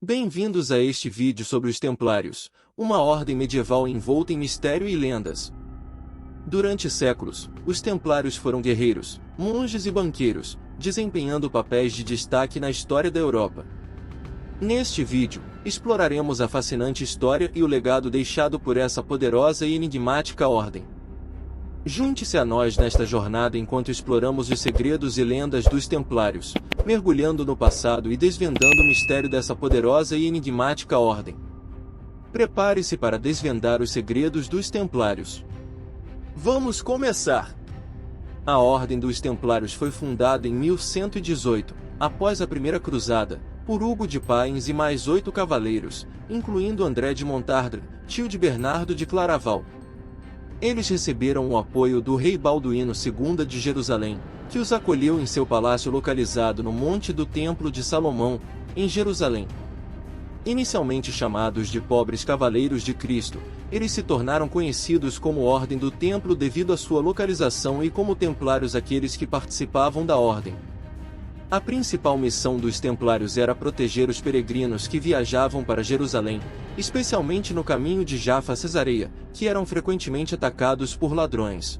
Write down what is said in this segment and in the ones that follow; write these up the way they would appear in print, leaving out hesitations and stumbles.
Bem-vindos a este vídeo sobre os Templários, uma ordem medieval envolta em mistério e lendas. Durante séculos, os Templários foram guerreiros, monges e banqueiros, desempenhando papéis de destaque na história da Europa. Neste vídeo, exploraremos a fascinante história e o legado deixado por essa poderosa e enigmática ordem. Junte-se a nós nesta jornada enquanto exploramos os segredos e lendas dos Templários, mergulhando no passado e desvendando o mistério dessa poderosa e enigmática ordem. Prepare-se para desvendar os segredos dos Templários. Vamos começar! A Ordem dos Templários foi fundada em 1118, após a Primeira Cruzada, por Hugo de Payens e mais 8 cavaleiros, incluindo André de Montardre, tio de Bernardo de Claraval. Eles receberam o apoio do rei Balduíno II de Jerusalém, que os acolheu em seu palácio localizado no Monte do Templo de Salomão, em Jerusalém. Inicialmente chamados de Pobres Cavaleiros de Cristo, eles se tornaram conhecidos como Ordem do Templo devido à sua localização e como Templários aqueles que participavam da Ordem. A principal missão dos Templários era proteger os peregrinos que viajavam para Jerusalém, especialmente no caminho de Jaffa a Cesareia, que eram frequentemente atacados por ladrões.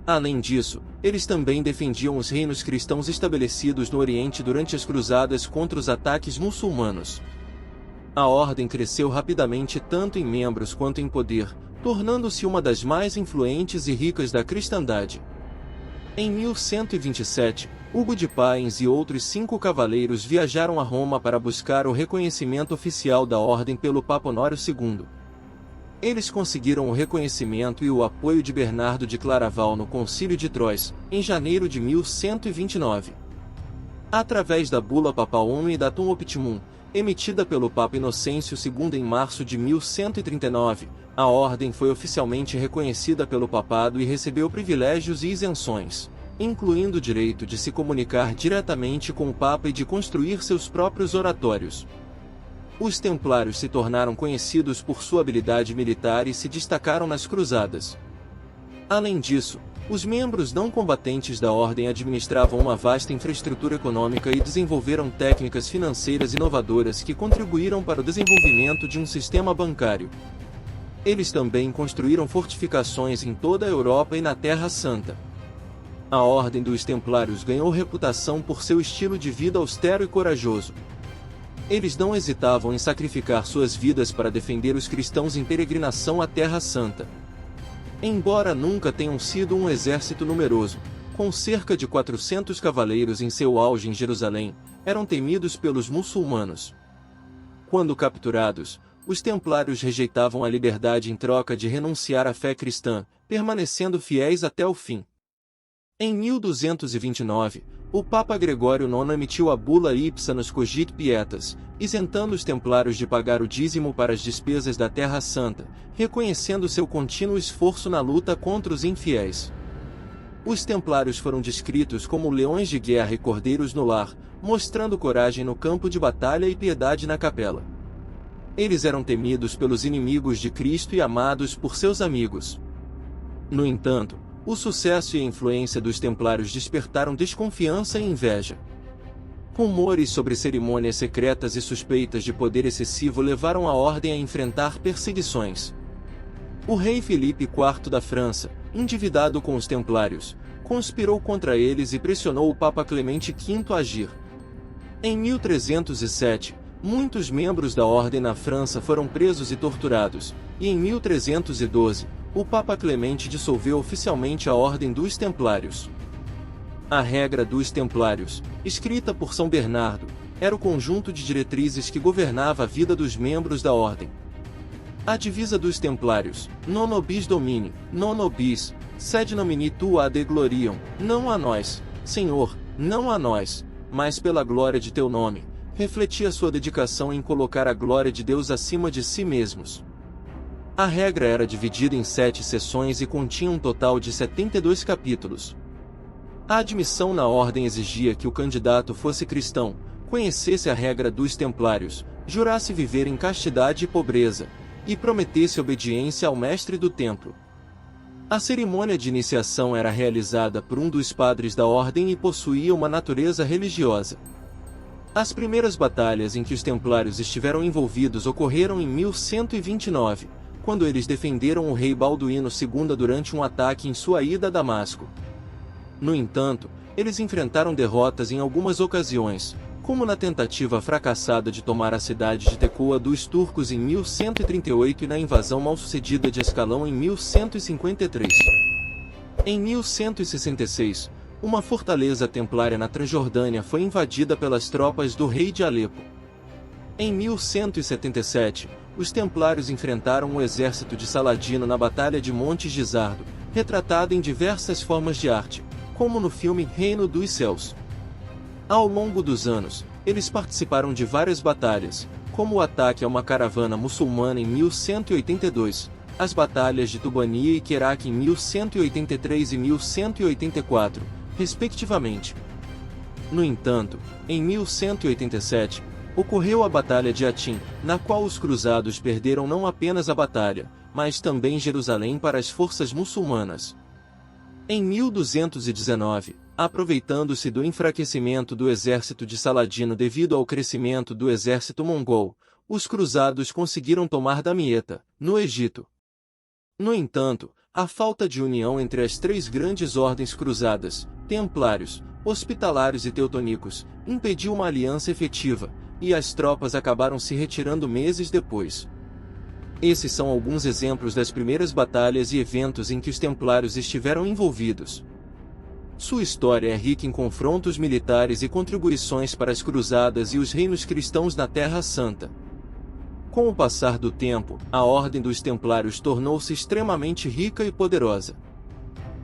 Além disso, eles também defendiam os reinos cristãos estabelecidos no Oriente durante as cruzadas contra os ataques muçulmanos. A ordem cresceu rapidamente tanto em membros quanto em poder, tornando-se uma das mais influentes e ricas da cristandade. Em 1127, Hugo de Payens e outros 5 cavaleiros viajaram a Roma para buscar o reconhecimento oficial da ordem pelo Papa Honório II. Eles conseguiram o reconhecimento e o apoio de Bernardo de Claraval no Concílio de Troyes, em janeiro de 1129. Através da Bula Papal Unidatum Optimum, emitida pelo Papa Inocêncio II em março de 1139, a ordem foi oficialmente reconhecida pelo papado e recebeu privilégios e isenções, incluindo o direito de se comunicar diretamente com o Papa e de construir seus próprios oratórios. Os Templários se tornaram conhecidos por sua habilidade militar e se destacaram nas cruzadas. Além disso, os membros não combatentes da ordem administravam uma vasta infraestrutura econômica e desenvolveram técnicas financeiras inovadoras que contribuíram para o desenvolvimento de um sistema bancário. Eles também construíram fortificações em toda a Europa e na Terra Santa. A Ordem dos Templários ganhou reputação por seu estilo de vida austero e corajoso. Eles não hesitavam em sacrificar suas vidas para defender os cristãos em peregrinação à Terra Santa. Embora nunca tenham sido um exército numeroso, com cerca de 400 cavaleiros em seu auge em Jerusalém, eram temidos pelos muçulmanos. Quando capturados, os Templários rejeitavam a liberdade em troca de renunciar à fé cristã, permanecendo fiéis até o fim. Em 1229, o Papa Gregório IX emitiu a bula Ipsa nos Cogit Pietas, isentando os Templários de pagar o dízimo para as despesas da Terra Santa, reconhecendo seu contínuo esforço na luta contra os infiéis. Os Templários foram descritos como leões de guerra e cordeiros no lar, mostrando coragem no campo de batalha e piedade na capela. Eles eram temidos pelos inimigos de Cristo e amados por seus amigos. No entanto, o sucesso e a influência dos Templários despertaram desconfiança e inveja. Rumores sobre cerimônias secretas e suspeitas de poder excessivo levaram a ordem a enfrentar perseguições. O rei Filipe IV da França, endividado com os Templários, conspirou contra eles e pressionou o Papa Clemente V a agir. Em 1307, muitos membros da ordem na França foram presos e torturados, e em 1312, o Papa Clemente dissolveu oficialmente a Ordem dos Templários. A Regra dos Templários, escrita por São Bernardo, era o conjunto de diretrizes que governava a vida dos membros da Ordem. A divisa dos Templários, non nobis domini, non nobis, sed nomini tua ad gloriam, não a nós, Senhor, não a nós, mas pela glória de teu nome, refletia sua dedicação em colocar a glória de Deus acima de si mesmos. A regra era dividida em 7 seções e continha um total de 72 capítulos. A admissão na ordem exigia que o candidato fosse cristão, conhecesse a regra dos Templários, jurasse viver em castidade e pobreza, e prometesse obediência ao mestre do templo. A cerimônia de iniciação era realizada por um dos padres da ordem e possuía uma natureza religiosa. As primeiras batalhas em que os Templários estiveram envolvidos ocorreram em 1129, quando eles defenderam o rei Balduíno II durante um ataque em sua ida a Damasco. No entanto, eles enfrentaram derrotas em algumas ocasiões, como na tentativa fracassada de tomar a cidade de Tecoa dos turcos em 1138 e na invasão mal-sucedida de Ascalão em 1153. Em 1166, uma fortaleza templária na Transjordânia foi invadida pelas tropas do rei de Alepo. Em 1177, os Templários enfrentaram o exército de Saladino na Batalha de Monte Gisardo, retratada em diversas formas de arte, como no filme Reino dos Céus. Ao longo dos anos, eles participaram de várias batalhas, como o ataque a uma caravana muçulmana em 1182, as batalhas de Tubania e Querak em 1183 e 1184, respectivamente. No entanto, em 1187, ocorreu a Batalha de Atim, na qual os cruzados perderam não apenas a batalha, mas também Jerusalém para as forças muçulmanas. Em 1219, aproveitando-se do enfraquecimento do exército de Saladino devido ao crescimento do exército mongol, os cruzados conseguiram tomar Damieta, no Egito. No entanto, a falta de união entre as três grandes ordens cruzadas, Templários, Hospitalários e Teutonicos, impediu uma aliança efetiva, e as tropas acabaram se retirando meses depois. Esses são alguns exemplos das primeiras batalhas e eventos em que os Templários estiveram envolvidos. Sua história é rica em confrontos militares e contribuições para as cruzadas e os reinos cristãos na Terra Santa. Com o passar do tempo, a Ordem dos Templários tornou-se extremamente rica e poderosa.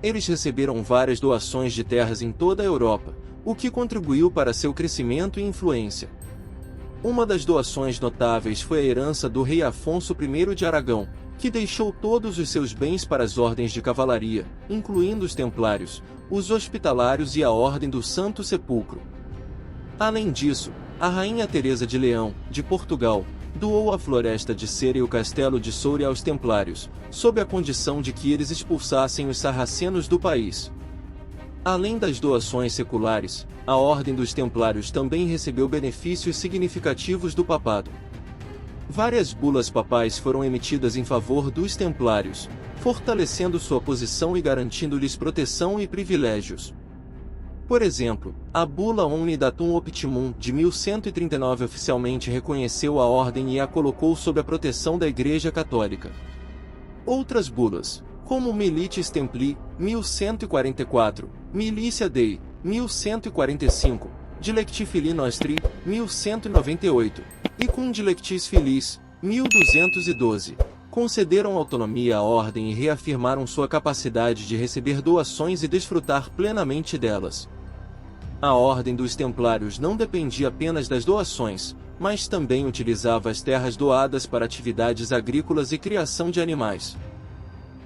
Eles receberam várias doações de terras em toda a Europa, o que contribuiu para seu crescimento e influência. Uma das doações notáveis foi a herança do rei Afonso I de Aragão, que deixou todos os seus bens para as ordens de cavalaria, incluindo os Templários, os Hospitalários e a Ordem do Santo Sepulcro. Além disso, a Rainha Teresa de Leão, de Portugal, doou a Floresta de Cera e o Castelo de Soure aos Templários, sob a condição de que eles expulsassem os sarracenos do país. Além das doações seculares, a Ordem dos Templários também recebeu benefícios significativos do papado. Várias bulas papais foram emitidas em favor dos Templários, fortalecendo sua posição e garantindo-lhes proteção e privilégios. Por exemplo, a Bula Omni Datum Optimum de 1139 oficialmente reconheceu a ordem e a colocou sob a proteção da Igreja Católica. Outras bulas, como Militis Templi, 1144, Militia Dei, 1145, Dilecti Filii Nostri, 1198, e Cum Dilectis Filiis, 1212, concederam autonomia à ordem e reafirmaram sua capacidade de receber doações e desfrutar plenamente delas. A Ordem dos Templários não dependia apenas das doações, mas também utilizava as terras doadas para atividades agrícolas e criação de animais.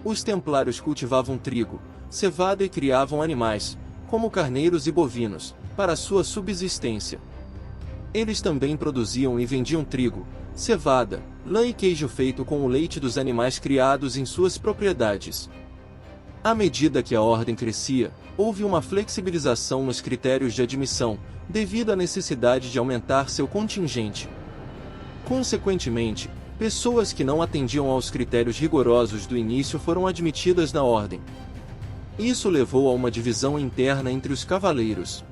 Os Templários cultivavam trigo, cevada e criavam animais, como carneiros e bovinos, para sua subsistência. Eles também produziam e vendiam trigo, cevada, lã e queijo feito com o leite dos animais criados em suas propriedades. À medida que a ordem crescia, houve uma flexibilização nos critérios de admissão, devido à necessidade de aumentar seu contingente. Consequentemente, pessoas que não atendiam aos critérios rigorosos do início foram admitidas na ordem. Isso levou a uma divisão interna entre os cavaleiros.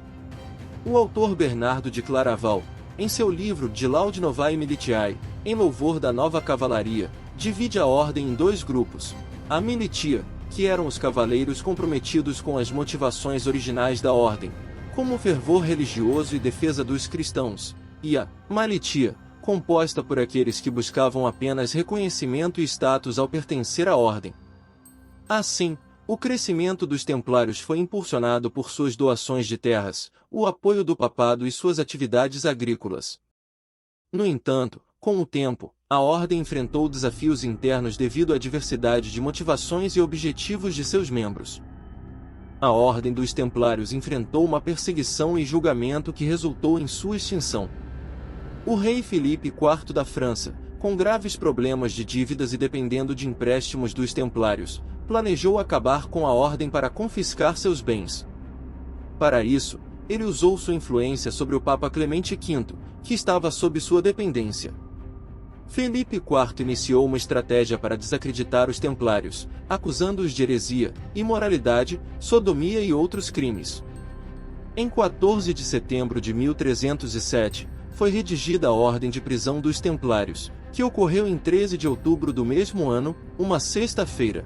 O autor Bernardo de Claraval, em seu livro De Laude Novae Militiae, em louvor da nova cavalaria, divide a ordem em dois grupos: a militia, que eram os cavaleiros comprometidos com as motivações originais da ordem, como o fervor religioso e defesa dos cristãos, e a malitia, composta por aqueles que buscavam apenas reconhecimento e status ao pertencer à ordem. Assim, o crescimento dos Templários foi impulsionado por suas doações de terras, o apoio do papado e suas atividades agrícolas. No entanto, com o tempo, a ordem enfrentou desafios internos devido à diversidade de motivações e objetivos de seus membros. A Ordem dos Templários enfrentou uma perseguição e julgamento que resultou em sua extinção. O rei Filipe IV da França, com graves problemas de dívidas e dependendo de empréstimos dos Templários, planejou acabar com a ordem para confiscar seus bens. Para isso, ele usou sua influência sobre o Papa Clemente V, que estava sob sua dependência. Felipe IV iniciou uma estratégia para desacreditar os templários, acusando-os de heresia, imoralidade, sodomia e outros crimes. Em 14 de setembro de 1307, foi redigida a ordem de prisão dos templários, que ocorreu em 13 de outubro do mesmo ano, uma sexta-feira.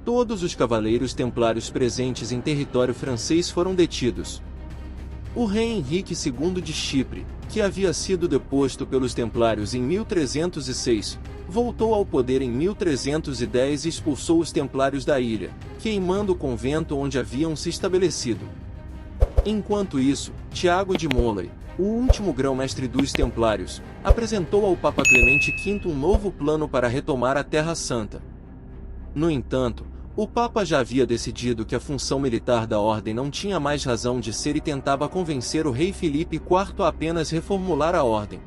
Todos os cavaleiros templários presentes em território francês foram detidos. O rei Henrique II de Chipre, que havia sido deposto pelos templários em 1306, voltou ao poder em 1310 e expulsou os templários da ilha, queimando o convento onde haviam se estabelecido. Enquanto isso, Tiago de Molay, o último grão-mestre dos templários, apresentou ao Papa Clemente V um novo plano para retomar a Terra Santa. No entanto, o Papa já havia decidido que a função militar da ordem não tinha mais razão de ser e tentava convencer o rei Filipe IV a apenas reformular a ordem.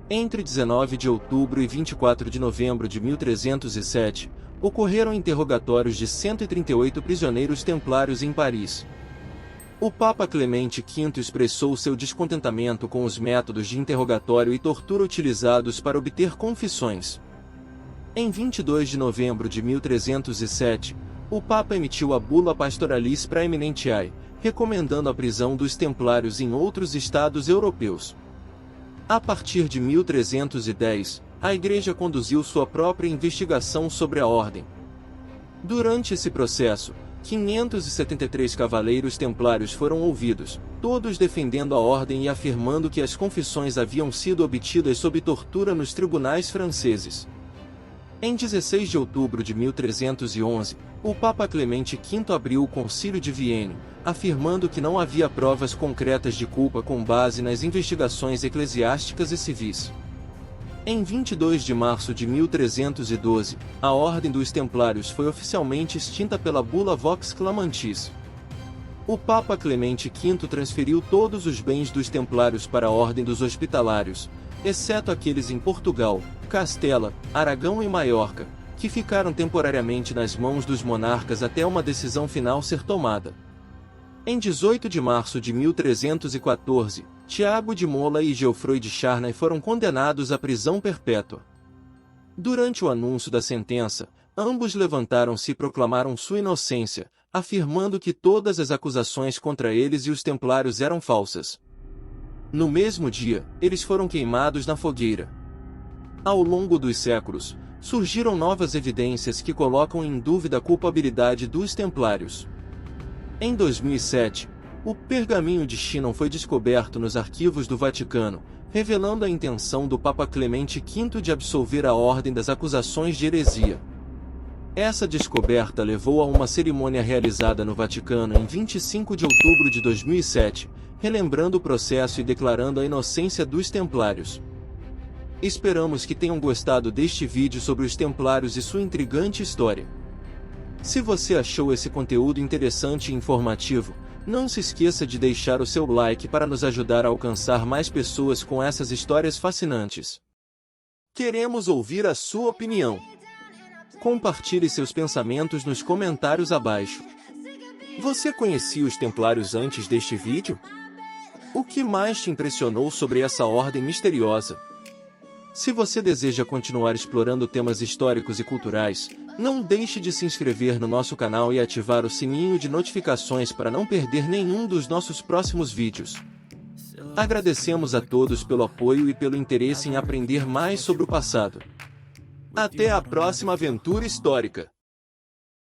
Entre 19 de outubro e 24 de novembro de 1307, ocorreram interrogatórios de 138 prisioneiros templários em Paris. O Papa Clemente V expressou seu descontentamento com os métodos de interrogatório e tortura utilizados para obter confissões. Em 22 de novembro de 1307, o Papa emitiu a Bula Pastoralis Praeminentiae, recomendando a prisão dos templários em outros estados europeus. A partir de 1310, a Igreja conduziu sua própria investigação sobre a ordem. Durante esse processo, 573 cavaleiros templários foram ouvidos, todos defendendo a ordem e afirmando que as confissões haviam sido obtidas sob tortura nos tribunais franceses. Em 16 de outubro de 1311, o Papa Clemente V abriu o Concílio de Vienne, afirmando que não havia provas concretas de culpa com base nas investigações eclesiásticas e civis. Em 22 de março de 1312, a Ordem dos Templários foi oficialmente extinta pela Bula Vox Clamantis. O Papa Clemente V transferiu todos os bens dos Templários para a Ordem dos Hospitalários, exceto aqueles em Portugal, Castela, Aragão e Maiorca, que ficaram temporariamente nas mãos dos monarcas até uma decisão final ser tomada. Em 18 de março de 1314, Tiago de Molay e Geoffroy de Charnay foram condenados à prisão perpétua. Durante o anúncio da sentença, ambos levantaram-se e proclamaram sua inocência, afirmando que todas as acusações contra eles e os templários eram falsas. No mesmo dia, eles foram queimados na fogueira. Ao longo dos séculos, surgiram novas evidências que colocam em dúvida a culpabilidade dos templários. Em 2007, o pergaminho de Chinon foi descoberto nos arquivos do Vaticano, revelando a intenção do Papa Clemente V de absolver a ordem das acusações de heresia. Essa descoberta levou a uma cerimônia realizada no Vaticano em 25 de outubro de 2007, relembrando o processo e declarando a inocência dos templários. Esperamos que tenham gostado deste vídeo sobre os templários e sua intrigante história. Se você achou esse conteúdo interessante e informativo, não se esqueça de deixar o seu like para nos ajudar a alcançar mais pessoas com essas histórias fascinantes. Queremos ouvir a sua opinião. Compartilhe seus pensamentos nos comentários abaixo. Você conhecia os templários antes deste vídeo? O que mais te impressionou sobre essa ordem misteriosa? Se você deseja continuar explorando temas históricos e culturais, não deixe de se inscrever no nosso canal e ativar o sininho de notificações para não perder nenhum dos nossos próximos vídeos. Agradecemos a todos pelo apoio e pelo interesse em aprender mais sobre o passado. Até a próxima aventura histórica!